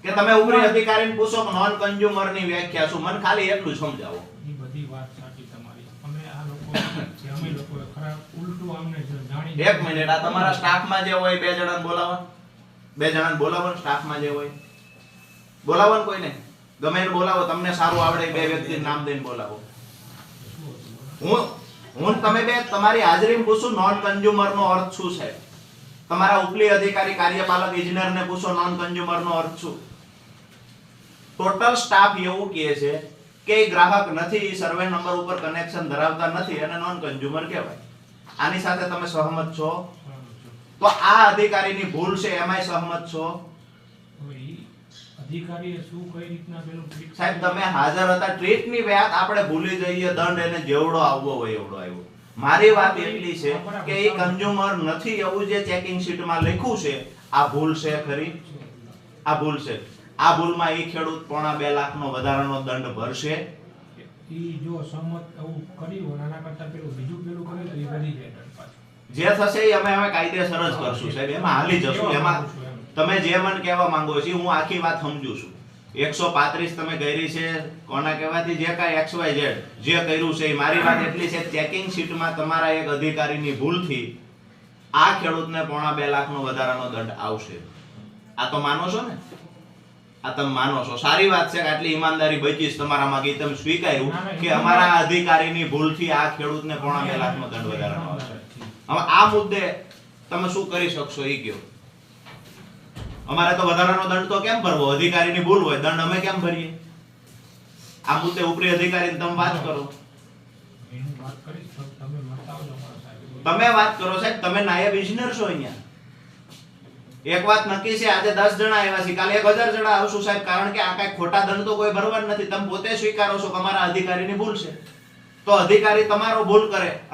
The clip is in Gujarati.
કે તમે ઉપરી અધિકારીને પૂછો કે નોન કન્ઝ્યુમર ની વ્યાખ્યા શું, મને ખાલી એટલું સમજાવો. એ બધી વાત સાચી તમારી. અમે આ લોકો અમે લોકો ખરા ઉલટું આમને જાણી. એક મિનિટ, આ તમારા સ્ટાફમાં જે હોય બે જણાને બોલાવો, બે જણાને બોલાવો સ્ટાફમાં જે હોય, બોલાવો ને કોઈને, ગમે એને બોલાવો, તમને સારું આવડે બે વ્યક્તિનું નામ દઈને બોલાવો. હું તમે બે તમારી હાજરીમાં પૂછું નોન કન્ઝ્યુમર નો અર્થ શું છે, તમારા ઉપલી અધિકારી કાર્યપાલક ઇજનેરને પૂછો નોન કન્ઝ્યુમર નો અર્થ શું. ટોટલ સ્ટાફ એવું કહે છે કે ગ્રાહક નથી, સર્વે નંબર ઉપર કનેક્શન ધરાવતા નથી અને નોન કન્ઝ્યુમર કહેવાય. આની સાથે તમે સહમત છો? તો આ અધિકારીની ભૂલ છે, એમાંય સહમત છો? અધિકારીએ શું કઈ રીતના પેલું ટ્રીટ. સાહેબ તમે હાજર હતા, ટ્રીટની વાત આપણે ભૂલી જઈએ, દંડ એને જેવડો આવવો હોય એવડો આવ્યો. મારી વાત એટલી છે કે એ કન્ઝ્યુમર નથી એવું જે ચેકિંગ શીટમાં લખ્યું છે, આ ભૂલ છે ખરી? આ ભૂલ છે. આ ભૂલમાં એ ખેડૂત 2.5 લાખનો વધારાનો દંડ ભરશે. ઈ જો સહમત એવું કર્યું નાના કરતા પેલું બીજું પેલું કરે તો એ વધી જાય દંડ પાછો. જે થશે એ અમે કાયદેસર જ કરશું સાહેબ, એમાં હાલી જશું. એમાં તમે જે મને કહેવા માંગો છો હું આખી વાત સમજુ છું. 135 તમે કરી છે કોના કહેવાથી જે કાંઈ XYZ જે કર્યું છે એ મારી વાત એટલી છે, ચેકિંગ શીટમાં તમારા એક અધિકારીની ભૂલથી આ ખેડૂતને 2.5 લાખનો વધારાનો દંડ આવશે. આ તો માનો છો ને? આ તમે માનો છો, સારી વાત છે કે આટલી ઈમાનદારી બચીશ તમારામાં કે તમે સ્વીકાર્યું કે અમારા અધિકારીની ભૂલથી આ ખેડૂતને 2.5 લાખનો દંડ વધારાનો આવશે. હવે આ મુદ્દે તમે શું કરી શકશો એ કહો. અમારે તો વધારાનો દંડ તો કેમ ભરવો, અધિકારીની ભૂલ હોય, દંડ અમે કેમ ભરીએ? આ મુદ્દે ઉપરી અધિકારીને તમે વાત કરો. તમે વાત કરો સાહેબ, તમે નાયબ ઇજનેર છો અહીંયા. એક વાત નક્કી છે, આજે 10 જણા આવ્યા છે, કાલે 1000 જણા આવશું સાહેબ, કારણ કે આ કઈ ખોટા દંડ તો કોઈ ભરવા નથી. તમે પોતે સ્વીકારો છો કે અમારા અધિકારીની ભૂલ છે, તો અધિકારી તમારો ભૂલ કરે